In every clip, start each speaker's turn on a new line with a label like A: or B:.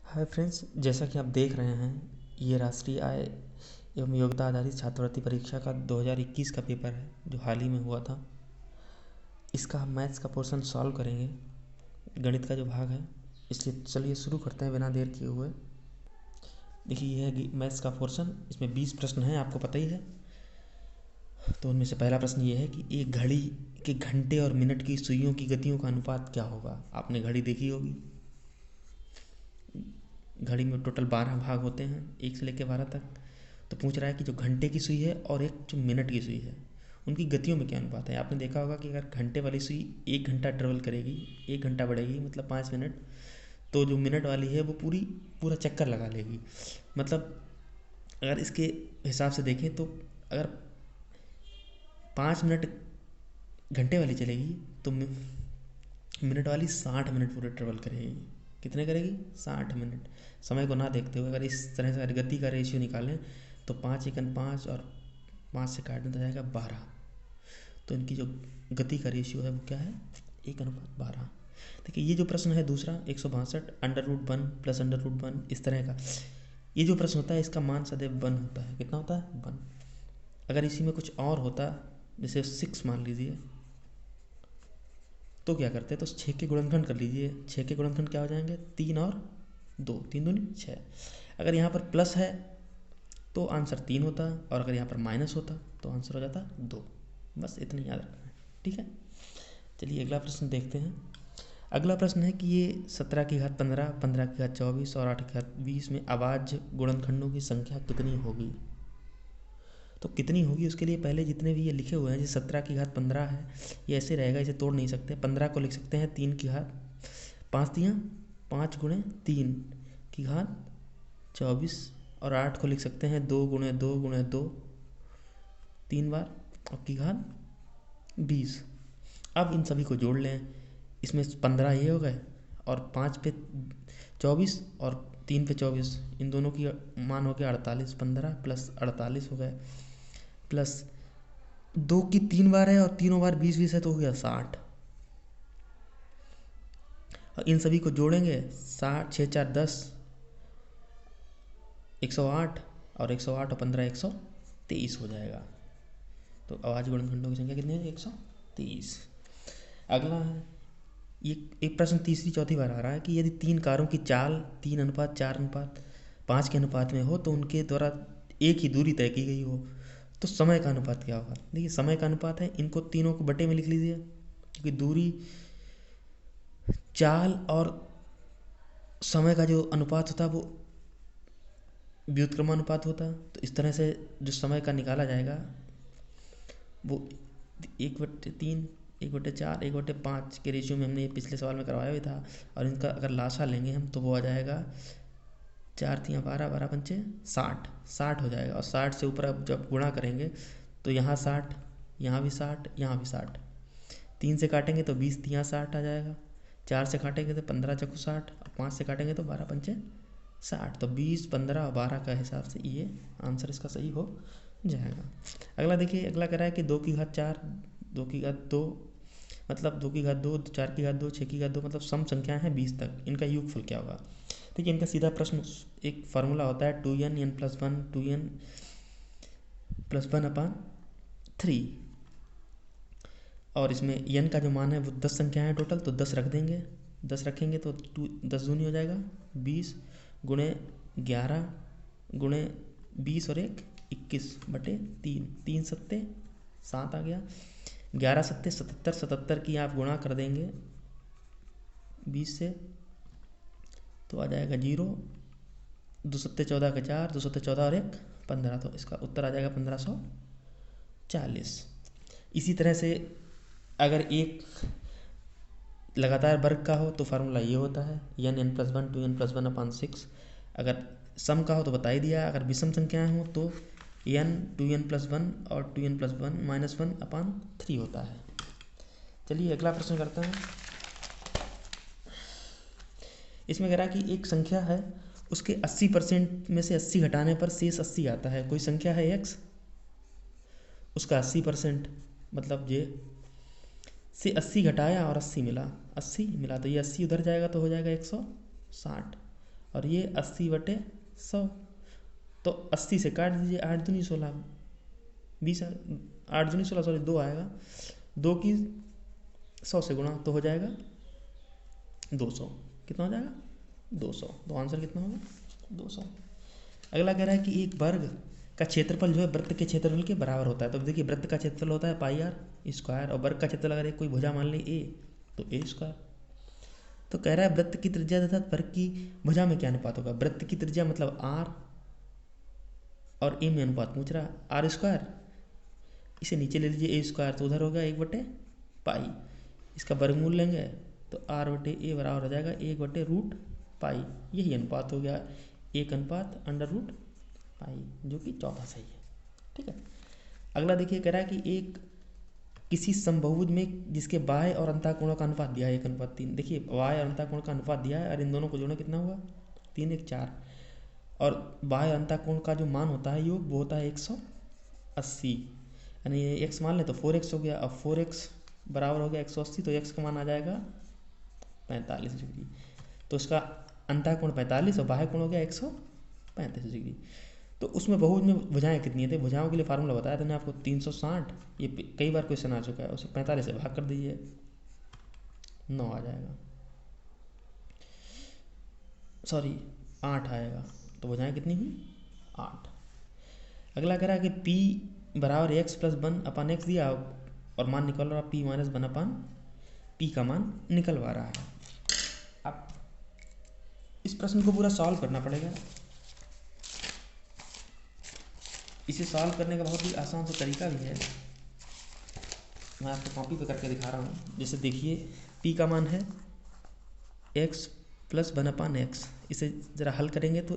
A: Hi friends, जैसा कि आप देख रहे हैं, ये राष्ट्रीय आय एवं योग्यता आधारित छात्रवृत्ति परीक्षा का 2021 का पेपर है जो हाल ही में हुआ था। इसका हम मैथ्स का पोर्शन सॉल्व करेंगे, गणित का जो भाग है। इसलिए चलिए शुरू करते हैं बिना देर किए हुए। देखिए, यह है मैथ्स का पोर्शन। इसमें 20 प्रश्न हैं, आपको पता ही है। तो उनमें से पहला प्रश्न ये है कि एक घड़ी के घंटे और मिनट की सुइयों की गतियों का अनुपात क्या होगा। आपने घड़ी देखी होगी। घड़ी में टोटल 12 भाग होते हैं, 1 से लेकर 12 तक। तो पूछ रहा है कि जो घंटे की सुई है और एक जो मिनट की सुई है, उनकी गतियों में क्या अनुपात है। आपने देखा होगा कि अगर घंटे वाली सुई 1 घंटा ट्रेवल करेगी, 1 घंटा बढ़ेगी मतलब 5 मिनट, तो जो मिनट वाली है वो पूरा चक्कर लगा लेगी। मतलब अगर इसके हिसाब से देखें तो अगर 5 मिनट घंटे वाली चलेगी तो मिनट वाली 60 मिनट पूरे ट्रेवल करेगी। कितने करेगी? 60 मिनट। समय को ना देखते हुए अगर इस तरह से गति का रेशियो निकालें तो 5 × 5 और 5 से काट दें तो जाएगा 12। तो इनकी जो गति का रेशियो है वो क्या है? 1:12। देखिए, ये जो प्रश्न है दूसरा 162 √1 + √1 इस तरह का, ये जो प्रश्न होता है इसका मान सदैव 1 होता है। कितना होता है? 1। अगर इसी में कुछ और होता, जैसे 6 मान लीजिए, तो क्या करते हैं? तो 6 के गुणनखंड कर लीजिए। 6 के गुणनखंड क्या हो जाएंगे? 3 और 2, 3 दूनी 6। अगर यहाँ पर प्लस है तो आंसर 3 होता, और अगर यहाँ पर माइनस होता तो आंसर हो जाता 2। बस इतना याद रखना है, ठीक है। चलिए अगला प्रश्न देखते हैं। अगला प्रश्न है कि ये 17⁻15, 15⁻24 और 8⁻20 में अभाज्य गुणनखंडों की संख्या कितनी होगी। तो कितनी होगी उसके लिए पहले जितने भी ये लिखे हुए हैं, जैसे 17⁻15 है, ये ऐसे रहेगा, इसे तोड़ नहीं सकते। 15 को लिख सकते हैं 3 की घात 5 दिया 5 × 3 की घात 24, और 8 को लिख सकते हैं 2 × 2 × 2 3 बार और की घात 20। अब इन सभी को जोड़ लें। इसमें 15 ये हो गए, और 5 पे 24 और 3 पे 24, इन दोनों की मान हो गया 48। 15 + 48 हो गए, प्लस 2 की 3 बार है और तीनों बार 20 है तो हो गया 60। और इन सभी को जोड़ेंगे 60 6 4 10 108, और 108 और 15 123 हो जाएगा। तो अभाज्य गुणनखंडों की संख्या कितनी है? 123। अगला है, ये एक प्रश्न तीसरी चौथी बार आ रहा है कि यदि 3 कारों की चाल 3:4:5 के अनुपात में हो तो उनके द्वारा एक ही दूरी तय की गई हो, तो समय का अनुपात क्या होगा। देखिए, समय का अनुपात है, इनको तीनों को बटे में लिख लीजिए, क्योंकि दूरी, चाल और समय का जो अनुपात होता है वो व्युत्क्रमानुपात होता है। तो इस तरह से जो समय का निकाला जाएगा वो 1/3, 1/4, 1/5 के रेशियो में, हमने पिछले सवाल में करवाया भी था। और इनका अगर लाशा लेंगे हम तो वो आ जाएगा 4 × 3 = 12, 12 × 5 = 60, 60 हो जाएगा। और 60 से ऊपर अब जब गुणा करेंगे तो यहाँ 60, यहाँ भी 60, यहाँ भी 60। 3 से काटेंगे तो 20 यहाँ 60 आ जाएगा। 4 से काटेंगे तो 15 × 60, और 5 से काटेंगे तो 12 × 5 = 60। तो 20, 15 और 12 का हिसाब से ये आंसर इसका सही हो जाएगा। अगला देखिए, अगला कह रहा है कि 2 की घात 4, 2 की घात 2, मतलब 2 की घात 2, 4 की घात 2, 6 की घात 2, मतलब सम संख्याएं हैं 20 तक, इनका योगफल क्या होगा। देखिए, इनका सीधा प्रश्न, एक फार्मूला होता है 2n n + 1 2n + 1/3, और इसमें n का जो मान है वो 10 संख्या है टोटल, तो 10 रख देंगे। 10 रखेंगे तो 10 दूनी हो जाएगा 20 × 11 × 20 और 1 21/3, 3 सत्ते 7 आ गया। 11 सत्ते 77, 77 की आप गुणा कर देंगे 20 से तो आ जाएगा 0, 2 सत्ते 14 के 4, 2 सत्ते 14 और 1 15, तो इसका उत्तर आ जाएगा 1540। इसी तरह से अगर एक लगातार वर्ग का हो तो फार्मूला ये होता है n n + 1 2n + 1/6। अगर सम का हो तो बता ही दिया। अगर विषम संख्याएं हो तो n 2n + 1 और 2n + 1 -1/3 होता है। चलिए अगला प्रश्न करते हैं। इसमें कह रहा है कि एक संख्या है, उसके 80% में से 80 घटाने पर शेष 80 आता है। कोई संख्या है x, उसका 80%, मतलब ये से 80 घटाया और 80 मिला, 80 मिला, तो ये 80 उधर जाएगा तो हो जाएगा 160, और ये 80/100। तो 80 से काट दीजिए, 8 दूनी 16, 20, 8 दूनी 16, सॉरी 2 आएगा, 2 की 100 से गुणा तो हो जाएगा 200। कितना हो जाएगा 200। तो आंसर कितना होगा 200। अगला कह रहा है कि एक वर्ग का क्षेत्रफल जो है वृत्त के क्षेत्रफल के बराबर होता है। तो देखिए वृत्त का क्षेत्रफल होता है पाई आर स्क्वायर, और वर्ग का क्षेत्रफल अगर कोई भुजा मान ली ए तो ए स्क्वायर। तो कह रहा है वृत्त की त्रिज्या तथा वर्ग की भुजा में क्या अनुपात होगा। वृत्त की त्रिज्या मतलब आर और ए में अनुपात पूछ रहा है, आर स्क्वायर, इसे नीचे ले लीजिए ए स्क्वायर, तो उधर होगा 1/पाई, इसका वर्गमूल लेंगे तो r/a बराबर हो जाएगा 1/√पाई। यही अनुपात हो गया 1/√पाई, जो कि चौथा सही है। ठीक है। अगला देखिए कह रहा है कि एक किसी समबहुभुज में जिसके बाह्य और अंतःकोणों का अनुपात दिया है 1/3। देखिए बाह्य और अंतःकोण का अनुपात दिया है और इन दोनों को जोड़ना कितना हुआ 3 1 4, और बाह्य अंतःकोण का जो मान होता है योग वो होता है 180, यानी ये x मान ले तो 4x हो गया। अब 4x बराबर हो गया 180, तो x का मान आ जाएगा 45 डिग्री। तो इसका अंतःकोण 45 और बाह्य कोण हो गया 135 डिग्री। तो उसमें बहुभुज में भुजाएं कितनी थे, भुजाओं के लिए फार्मूला बताया था मैंने आपको 360, ये कई बार क्वेश्चन आ चुका है, उसे 45 से भाग कर दीजिए 9 आ जाएगा, सॉरी 8 आएगा। तो भुजाएं कितनी हुई 8। अगला कह रहा है कि p बराबर x+1/x दिया और मान निकल रहा p - 1/p का मान निकलवा रहा है। अब इस प्रश्न को पूरा सॉल्व करना पड़ेगा। इसे सॉल्व करने का बहुत ही आसान सा तरीका भी है, मैं आपको कॉपी पे करके दिखा रहा हूँ। जैसे देखिए p का मान है x+1/x, इसे ज़रा हल करेंगे तो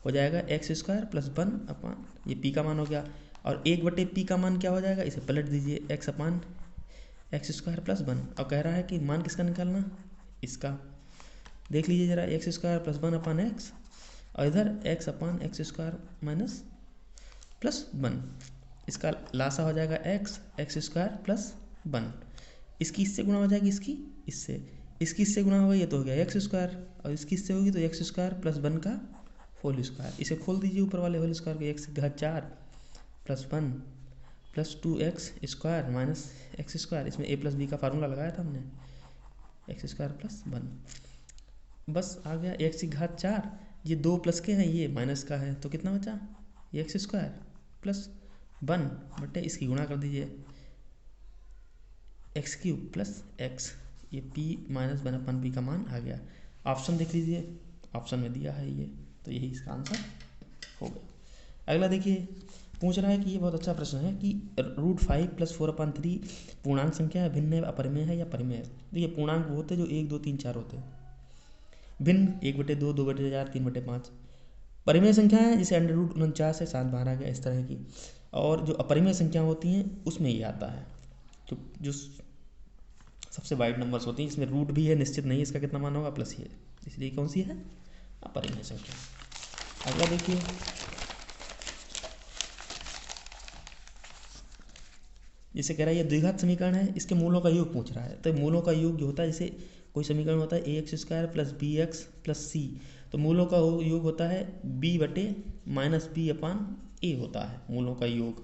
A: हो जाएगा x² + 1 ये p का मान हो गया, और 1/p का मान क्या हो जाएगा, इसे पलट दीजिए x/x² + 1। और कह रहा है कि मान किसका निकालना, इसका। देख लीजिए ज़रा x² + 1/x, और इधर x/x² - +1, इसका लासा हो जाएगा x² + 1। इसकी इससे गुणा हो जाएगी, इसकी इससे गुणा होगा, ये तो हो गया x², और इसकी इससे होगी तो x² + 1 का होल स्क्वायर। इसे खोल दीजिए ऊपर वाले होल स्क्वायर को, x4 + 1 + 2x² - x², इसमें a + b का फार्मूला लगाया था हमने, x² + 1। बस आ गया x4, ये 2 प्लस के हैं, ये माइनस का है, तो कितना बचा x² + 1 बटे इसकी गुणा कर दीजिए x³ + x, ये p - 1/p का मान आ गया। ऑप्शन देख लीजिए, ऑप्शन में दिया है ये, तो यही इसका आंसर हो गया। अगला देखिए पूछ रहा है कि ये बहुत अच्छा प्रश्न है कि √5 + 4/3 पूर्णांक संख्या है, भिन्न है, अपरिमेय है या परिमेय है। देखिए पूर्णांक वो होते हैं जो 1 2 3 4 होते हैं, भिन्न 1/2 2/4 3/5। परिमेय संख्या है जैसे √49 है, 7 बाहर आ गया, इस तरह की। और जो अपरिमेय संख्या होती हैं उसमें ये आता है जो सबसे वाइड नंबर्स होती हैं, इसमें रूट भी है, निश्चित नहीं इसका कितना मान होगा, प्लस ये, इसलिए कौन सी है अपरिमेय संख्या। अगला देखिए जैसे कह रहा है ये द्विघात समीकरण है, इसके मूलों का योग पूछ रहा है। तो मूलों का योग जो होता है, जैसे कोई समीकरण होता है ax² + bx + c, तो मूलों का योग होता है b/-b/a होता है मूलों का योग।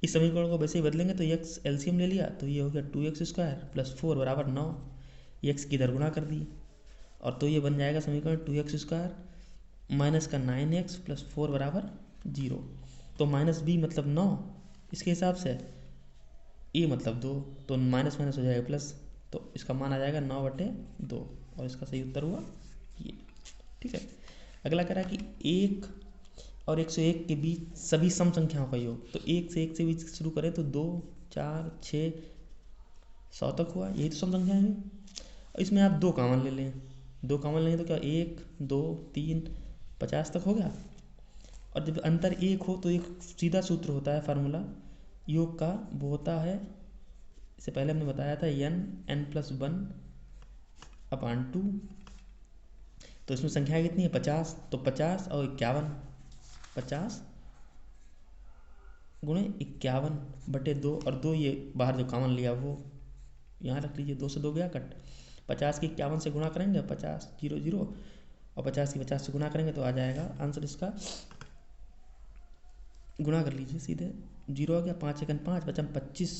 A: इस समीकरण को वैसे ही बदलेंगे तो x एलसीएम ले लिया तो ये हो गया 2x² + 4 = 9, x की इधर गुणा कर दी, और तो ये बन जाएगा समीकरण 2x² - 9x + 4 = 0। तो -b मतलब 9, इसके हिसाब से a मतलब 2, तो माइनस माइनस हो जाएगा प्लस, तो इसका मान आ जाएगा 9/2, और इसका सही उत्तर हुआ ये। ठीक है। अगला कह रहा है कि 1 और 101 के बीच सभी सम संख्याओं का योग। तो 1 से 1 से बीच शुरू करें तो 2 4 6 100 तक हुआ, यही तो सम संख्याएं हैं। और इसमें आप 2 कॉमन ले लें, 2 कॉमन लेंगे तो क्या 1 2 3 50 तक हो गया। और जब अंतर 1 हो तो एक सीधा सूत्र होता है फार्मूला योग का, वो होता है, इससे पहले हमने बताया था n+1/2। तो इसमें संख्या कितनी है 50, तो 50 और 51, 50 × 51/2, और 2 ये बाहर जो कॉमन लिया वो यहाँ रख लीजिए, 2 से 2 गया कट, 50 की 51 से गुणा करेंगे 50 0 0, और 50 की 50 से गुना करेंगे तो आ जाएगा आंसर इसका। गुना कर लीजिए सीधे, 0 आ गया, 5 सेकंड 5 बचा 25,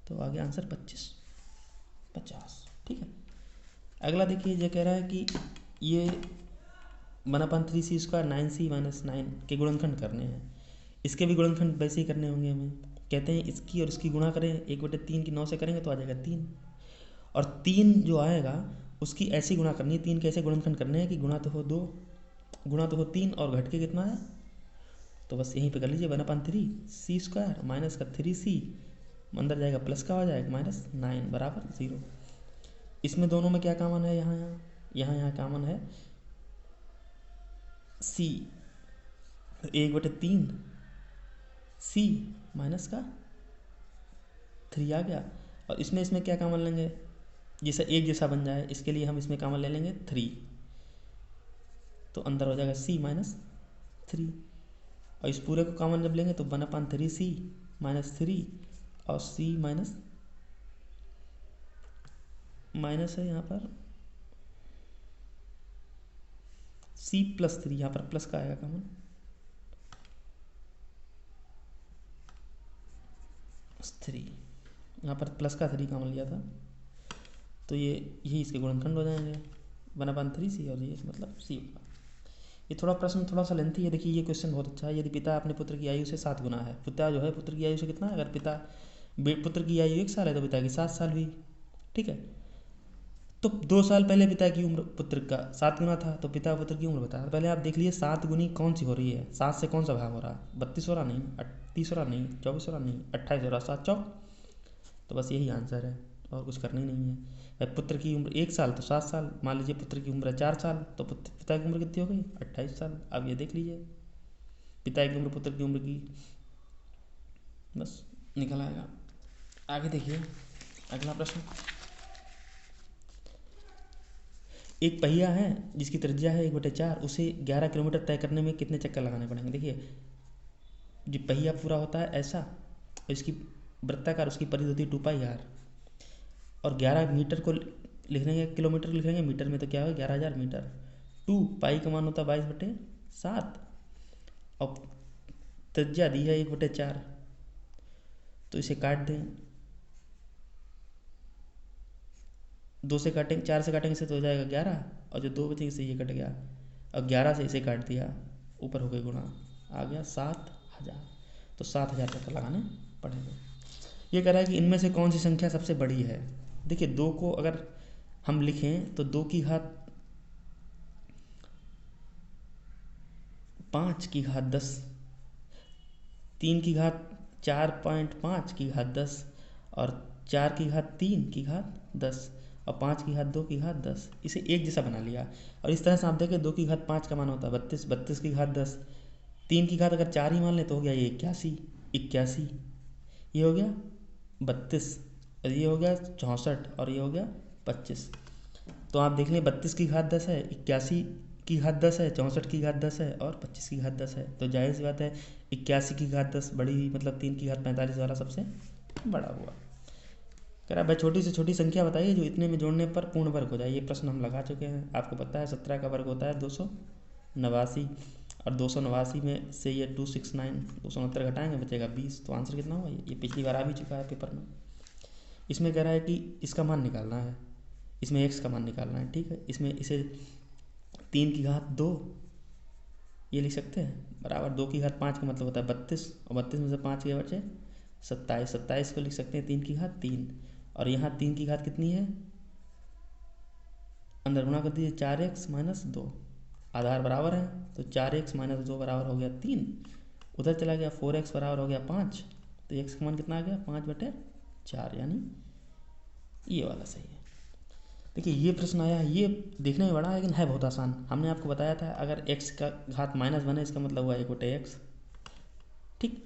A: तो आ गया आंसर 25 50। ठीक है, अगला देखिए, ये कह रहा है कि ये 1/3c² 9c - 9 के गुणनखंड करने हैं। इसके भी गुणनखंड वैसे ही करने होंगे हमें। कहते हैं इसकी और इसकी गुणा करें, 1/3 की 9 से करेंगे तो आ जाएगा 3, और 3 जो आएगा उसकी ऐसी गुणा करनी है। 3 के ऐसे गुणनखंड करने हैं कि गुणा तो हो 2, गुणा तो हो 3, और घट के कितना है, तो बस यहीं पे कर लीजिए 1/3c² माइनस का 3c, अंदर जाएगा प्लस का हो जाएगा -9 बराबर 0। इसमें दोनों में क्या कॉमन है, यहाँ कॉमन है c, 1/3 c माइनस का 3 आ गया, और इसमें क्या कॉमन लेंगे, जैसे एक जैसा बन जाए इसके लिए हम इसमें कॉमन ले लेंगे 3, तो अंदर हो जाएगा c - 3, और इस पूरे को कॉमन जब लेंगे तो 1/3c - 3, और c माइनस है यहाँ पर c + 3, यहाँ पर प्लस का आएगा कॉमन 3, यहाँ पर प्लस का 3 कॉमन लिया था, तो यही इसके गुणनखंड हो जाएंगे 1/3c, और ये मतलब c होगा। ये प्रश्न थोड़ा सा लेंथी है। देखिए ये क्वेश्चन बहुत अच्छा है। यदि पिता अपने पुत्र की आयु से 7 गुना है, पिता जो है पुत्र की आयु से कितना है, अगर पुत्र की आयु 1 साल है तो पिता की 7 साल हुई। ठीक है, तो 2 साल पहले पिता की उम्र पुत्र का 7 गुना था, तो पिता पुत्र की उम्र बताया। पहले आप देख लीजिए 7 गुनी कौन सी हो रही है, 7 से कौन सा भाग हो रहा है, 32 हो रहा नहीं, 30 हो रहा नहीं, 24 हो रहा नहीं, 28 हो रहा, 7 चौक, तो बस यही आंसर है, और कुछ करना ही नहीं है। पुत्र की उम्र 1 साल तो 7 साल, मान लीजिए पुत्र की उम्र 4 साल, तो पिता की उम्र कितनी हो गई, 28 साल। अब ये देख लीजिए पिता की उम्र पुत्र की उम्र की, बस निकल आएगा। आगे देखिए अगला प्रश्न, एक पहिया है जिसकी त्रिज्या है 1/4, उसे 11 किलोमीटर तय करने में कितने चक्कर लगाने पड़ेंगे। देखिए जो पहिया पूरा होता है ऐसा, और इसकी वृत्ताकार उसकी परिधि होती है 2πr, और 11 मीटर को लिख लेंगे, किलोमीटर लिख लेंगे मीटर में, तो क्या होगा 11,000 मीटर। 2 पाई का मान होता है 22/7, और त्रिज्या दी है 1/4, तो इसे काट दें, 2 से काटेंगे, 4 से काटेंगे इसे तो हो जाएगा 11, और जो 2 बचेंगे इससे ये कट गया, और 11 से इसे काट दिया, ऊपर हो गए गुणा, आ गया 7,000, तो 7,000 चक्कर लगाने पड़ेंगे। ये कह रहा है कि इनमें से कौन सी संख्या सबसे बड़ी है। देखिए 2 को अगर हम लिखें तो 2 की घात 5 की घात 10, 3 की घात 4.5 की घात 10, और 4 की घात 3 की घात 10, और 5 की घात 2 की घात 10, इसे एक जैसा बना लिया। और इस तरह से आप देखें 2 की घात 5 का मान होता है 32, 32 की घात 10, 3 की घात अगर 4 ही मान लें तो हो गया ये 81, 81, ये हो गया 32, और ये हो गया 64, और ये हो गया 25। तो आप देख लें 32 की घात 10 है, 81 की घात 10 है, 64 की घात 10 है, और 25 की घात 10 है, तो जाहिर सी बात है 81 की घात 10 बड़ी हुई, मतलब 3 की घात 45 वाला सबसे बड़ा हुआ। कह रहा भाई छोटी से छोटी संख्या बताइए जो इतने में जोड़ने पर पूर्ण वर्ग हो जाए। ये प्रश्न हम लगा चुके हैं, आपको पता है 17 का वर्ग होता है 289, और 289 में से ये 269 269 घटाएंगे बचेगा 20, तो आंसर कितना हुआ, ये पिछली बार आ भी चुका है पेपर में। इसमें कह रहा है कि इसका मान निकालना है, इसमें x का मान निकालना है। ठीक है, इसमें इसे 3 की घात 2 ये लिख सकते हैं, बराबर 2 की घात 5 का मतलब होता है 32, और 32 में से 5 के बचे 27, 27 को लिख सकते हैं 3 की घात 3, और यहाँ 3 की घात कितनी है, अंदर गुणा कर दीजिए 4x - 2, आधार बराबर है, तो 4x - 2 बराबर हो गया 3, उधर चला गया 4x बराबर हो गया 5, तो x का मान कितना आ गया 5/4, यानी ये वाला सही है। देखिए ये प्रश्न आया है, ये देखने में बड़ा है लेकिन है बहुत आसान। हमने आपको बताया था अगर x का घात माइनस बने इसका मतलब हुआ 1/x, ठीक,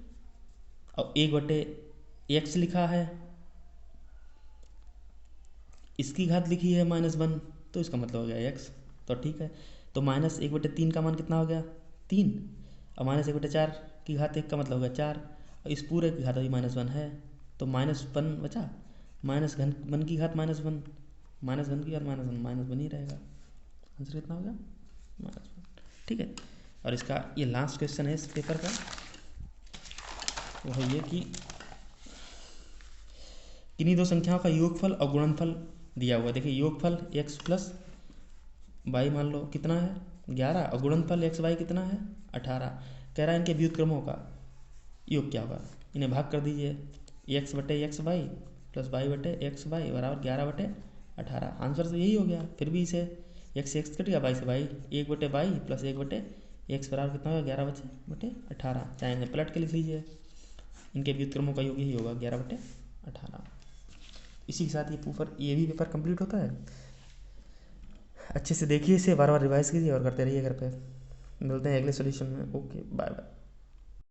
A: और 1/x लिखा है, इसकी घात लिखी है -1, तो इसका मतलब हो गया x, तो ठीक है। तो -1/3 का मान कितना हो गया 3, और -1/4 की घात 1 का मतलब हो गया 4, और इस पूरे की घात अभी -1 है, तो -1 बचा, -1 की घात -1, -1 की और -1 ही रहेगा। आंसर कितना हो गया? -1। ठीक है। और इसका ये लास्ट क्वेश्चन है इस पेपर का, वो है ये कि किन्हीं दो संख्याओं का योगफल और गुणनफल दिया हुआ है। देखिए योगफल x प्लस वाई मान लो कितना है 11, और गुणनफल एक्स वाई कितना है 18। कह रहा है इनके व्युत्क्रमों का योग क्या होगा। इन्हें भाग कर दीजिए, एक्स बटे एक्स वाई प्लस वाई बटे एक्स वाई बराबर 11/18। आंसर तो यही हो गया। फिर भी इसे एक्स से एक्स कट गया, वाई से वाई, 1/22 प्लस 1/x बराबर कितना होगा 11/18। चाहे इन्हें पलट के लिख लीजिए, इनके व्युत्क्रमों का योग यही होगा 11/18। इसी के साथ ये भी पेपर कंप्लीट होता है। अच्छे से देखिए इसे, बार बार रिवाइज कीजिए और करते रहिए घर पे। मिलते हैं अगले सॉल्यूशन में। Okay, bye bye.